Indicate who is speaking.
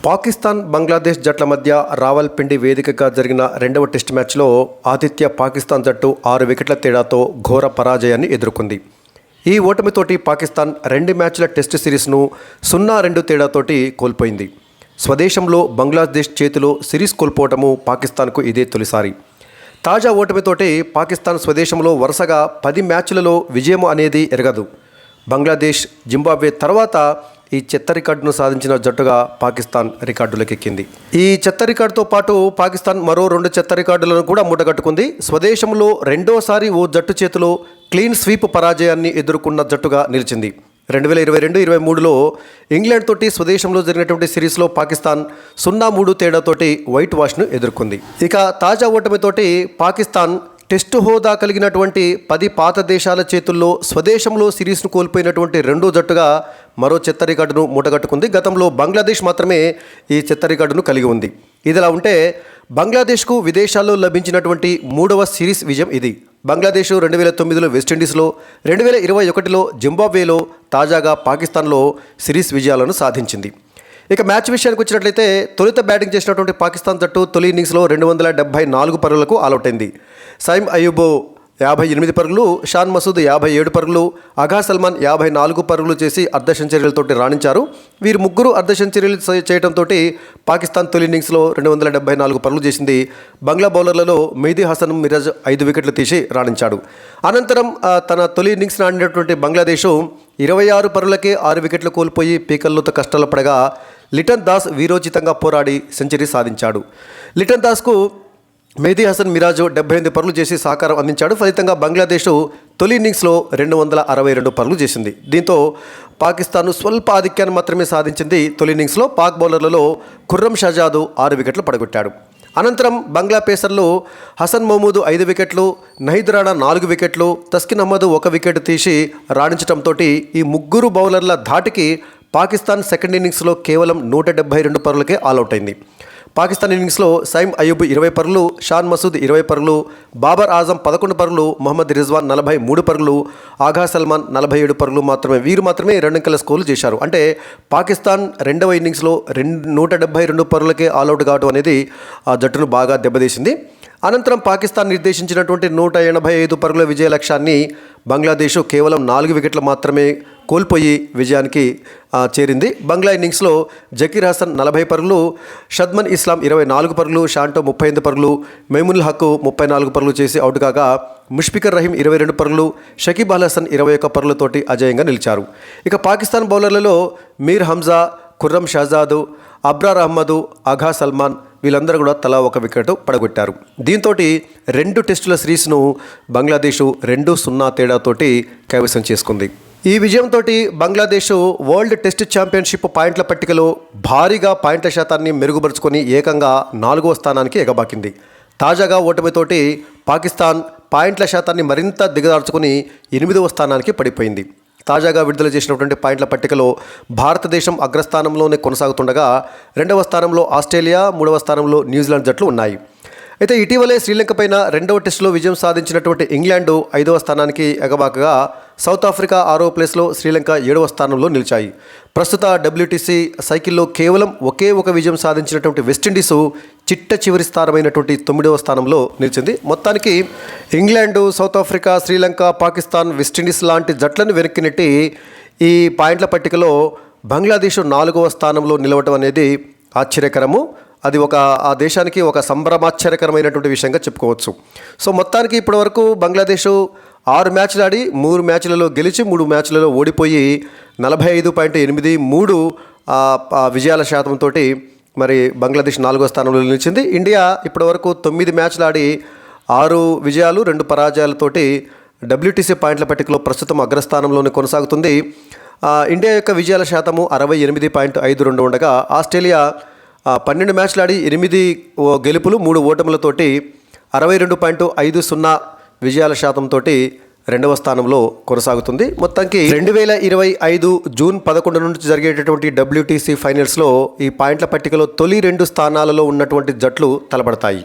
Speaker 1: పాకిస్తాన్ బంగ్లాదేశ్ జట్ల మధ్య రావల్పిండి వేదికగా జరిగిన రెండవ టెస్ట్ మ్యాచ్లో ఆతిథ్య పాకిస్తాన్ జట్టు 6 వికెట్ల తేడాతో ఘోర పరాజయాన్ని ఎదుర్కొంది. ఈ ఓటమితోటి పాకిస్తాన్ 2 మ్యాచ్ల టెస్ట్ సిరీస్ను 0-2 తేడాతోటి కోల్పోయింది. స్వదేశంలో బంగ్లాదేశ్ చేతిలో సిరీస్ కోల్పోవటము పాకిస్తాన్కు ఇదే తొలిసారి. తాజా ఓటమితోటి పాకిస్తాన్ స్వదేశంలో వరుసగా 10 మ్యాచ్లలో విజయం అనేది ఎరగదు. బంగ్లాదేశ్, జింబాబ్వే తర్వాత ఈ చెత్త రికార్డును సాధించిన జట్టుగా పాకిస్తాన్ రికార్డులకెక్కింది. ఈ చెత్త రికార్డుతో పాటు పాకిస్తాన్ మరో 2 చెత్త రికార్డులను కూడా మూటగట్టుకుంది. స్వదేశంలో రెండోసారి ఓ జట్టు చేతిలో క్లీన్ స్వీప్ పరాజయాన్ని ఎదుర్కొన్న జట్టుగా నిలిచింది. 2022-23లో ఇంగ్లాండ్ తోటి స్వదేశంలో జరిగినటువంటి సిరీస్లో పాకిస్తాన్ 0-3 తేడాతోటి వైట్ వాష్ను ఎదుర్కొంది. ఇక తాజా ఓటమితోటి పాకిస్తాన్ టెస్టు హోదా కలిగినటువంటి 10 పాత దేశాల చేతుల్లో స్వదేశంలో సిరీస్ను కోల్పోయినటువంటి రెండో జట్టుగా మరో చెత్త రికార్డును మూటగట్టుకుంది. గతంలో బంగ్లాదేశ్ మాత్రమే ఈ చెత్త రికార్డును కలిగి ఉంది. ఇదిలా ఉంటే బంగ్లాదేశ్కు విదేశాల్లో లభించినటువంటి 3వ సిరీస్ విజయం ఇది. బంగ్లాదేశ్ 2009లో వెస్టిండీస్లో, 2021లో జింబాబ్వేలో, తాజాగా పాకిస్తాన్లో సిరీస్ విజయాలను సాధించింది. ఇక మ్యాచ్ విషయానికి వచ్చినట్లయితే తొలుత బ్యాటింగ్ చేసినటువంటి పాకిస్తాన్ జట్టు తొలి ఇన్నింగ్స్లో 274 పరుగులకు ఆలౌట్ అయింది. సైమ్ అయూబ్ 58 పరుగులు, షాన్ మసూద్ 57 పరుగులు, అఘా సల్మాన్ 54 పరుగులు చేసి అర్ధ సెంచరీలతోటి రాణించారు. వీరు ముగ్గురు అర్ధ సెంచరీలు చేయడంతో పాకిస్తాన్ తొలి ఇన్నింగ్స్లో 274 పరుగులు చేసింది. బంగ్లా బౌలర్లలో మెహదీ హసన్ మిరాజ్ 5 వికెట్లు తీసి రాణించాడు. అనంతరం తన తొలి ఇన్నింగ్స్ ఆడినటువంటి బంగ్లాదేశ్ 26 పరుగులకే 6 వికెట్లు కోల్పోయి పీకల్లోతో కష్టాలు పడగా లిటన్ దాస్ వీరోచితంగా పోరాడి సెంచరీ సాధించాడు. లిటన్ దాస్కు మెహదీ హసన్ మిరాజ్ 78 పరుగులు చేసి సహకారం అందించాడు. ఫలితంగా బంగ్లాదేశ్ తొలి ఇన్నింగ్స్లో 262 పరుగులు చేసింది. దీంతో పాకిస్తాన్ స్వల్ప ఆధిక్యాన్ని మాత్రమే సాధించింది. తొలి ఇన్నింగ్స్లో పాక్ బౌలర్లలో ఖుర్రం షాజాద్ 6 వికెట్లు పడగొట్టాడు. అనంతరం బంగ్లా పేసర్లు హసన్ మహమూద్ 5 వికెట్లు, నహీద్ రాణా 4 వికెట్లు, తస్కిన్ అహ్మద్ 1 వికెట్ తీసి రాణించడంతో ఈ ముగ్గురు బౌలర్ల ధాటికి పాకిస్తాన్ సెకండ్ ఇన్నింగ్స్లో కేవలం 172 పరుగులకే ఆల్అవుట్ అయింది. పాకిస్తాన్ ఇన్నింగ్స్లో సైమ్ అయూబ్ 20 పరుగులు, షాన్ మసూద్ 20 పరుగులు, బాబర్ ఆజం 11 పరుగులు, మొహమ్మద్ రిజ్వాన్ 43 పరుగులు, ఆఘా సల్మాన్ 47 పరుగులు వీరు మాత్రమే 2 అంకెల స్కోర్లు చేశారు. అంటే పాకిస్తాన్ రెండవ ఇన్నింగ్స్లో 172 పరుగులకే ఆల్అవుట్ కావడం అనేది ఆ జట్టును బాగా దెబ్బతీసింది. అనంతరం పాకిస్తాన్ నిర్దేశించినటువంటి 185 పరుగుల విజయ లక్ష్యాన్ని బంగ్లాదేశ్ కేవలం 4 వికెట్లు మాత్రమే కోల్పోయి విజయానికి చేరింది. బంగ్లా ఇన్నింగ్స్లో జకీర్ హసన్ 40 పరుగులు, షద్మన్ ఇస్లాం 24 పరుగులు, షాంటో 38 పరుగులు, మెమునుల్ హక్ 34 పరుగులు చేసి అవుట్ కాగా ముష్ఫికర్ రహీం 22 పరుగులు, షకీబ్ అల్ హసన్ 21 పరుగులతోటి అజేయంగా నిలిచారు. ఇక పాకిస్తాన్ బౌలర్లలో మీర్ హంజా, ఖుర్రం షాజాద్, అబ్రార్ అహ్మద్, అఘా సల్మాన్ వీళ్ళందరూ కూడా తలా 1 వికెట్ పడగొట్టారు. దీంతో 2 టెస్టుల సిరీస్ను బంగ్లాదేశ్ 2-0 తేడాతోటి కైవసం చేసుకుంది. ఈ విజయంతో బంగ్లాదేశ్ వరల్డ్ టెస్ట్ ఛాంపియన్షిప్ పాయింట్ల పట్టికలో భారీగా పాయింట్ల శాతాన్ని మెరుగుపరుచుకొని ఏకంగా 4వ స్థానానికి ఎగబాకింది. తాజాగా ఓటమితోటి పాకిస్తాన్ పాయింట్ల శాతాన్ని మరింత దిగదార్చుకుని 8వ స్థానానికి పడిపోయింది. తాజాగా విడుదల చేసినటువంటి పాయింట్ల పట్టికలో భారతదేశం అగ్రస్థానంలోనే కొనసాగుతుండగా 2వ స్థానంలో ఆస్ట్రేలియా, 3వ స్థానంలో న్యూజిలాండ్ జట్లు ఉన్నాయి. అయితే ఇటీవలే శ్రీలంక పైన 2వ టెస్టులో విజయం సాధించినటువంటి ఇంగ్లాండ్ 5వ స్థానానికి ఎగబాకగా సౌత్ ఆఫ్రికా 6వ ప్లేస్లో, శ్రీలంక 7వ స్థానంలో నిలిచాయి. ప్రస్తుత WTC సైకిల్లో కేవలం ఒకే ఒక విజయం సాధించినటువంటి వెస్టిండీస్ చిట్ట చివరి స్థానమైనటువంటి 9వ స్థానంలో నిలిచింది. మొత్తానికి England, south Africa, Sri Lanka, Pakistan, West Indies లాంటి జట్లను వెనక్కి నెట్టి ఈ పాయింట్ల పట్టికలో బంగ్లాదేశ్ 4వ స్థానంలో నిలవటం అనేది ఆశ్చర్యకరము. అది ఆ దేశానికి ఒక సంభ్రమాశ్చర్యకరమైనటువంటి విషయంగా చెప్పుకోవచ్చు. సో మొత్తానికి ఇప్పటివరకు బంగ్లాదేశ్ 6 మ్యాచ్లు ఆడి 3 మ్యాచ్లలో గెలిచి 3 మ్యాచ్లలో ఓడిపోయి 45.83 విజయాల శాతంతో మరి బంగ్లాదేశ్ 4వ స్థానంలో నిలిచింది. ఇండియా ఇప్పటివరకు 9 మ్యాచ్లు ఆడి 6 విజయాలు 2 పరాజయాలతోటి WTC పాయింట్ల పట్టికలో ప్రస్తుతం అగ్రస్థానంలోనే కొనసాగుతుంది. ఇండియా యొక్క విజయాల శాతము 68.52 ఉండగా ఆస్ట్రేలియా 12 మ్యాచ్లు ఆడి 8 గెలుపులు 3 ఓటములతోటి 62.50 విజయాల శాతంతో 2వ స్థానంలో కొనసాగుతుంది. మొత్తానికి 2025 జూన్ 11 నుంచి జరిగేటటువంటి WTC ఫైనల్స్లో ఈ పాయింట్ల పట్టికలో తొలి 2 స్థానాలలో ఉన్నటువంటి జట్లు తలపడతాయి.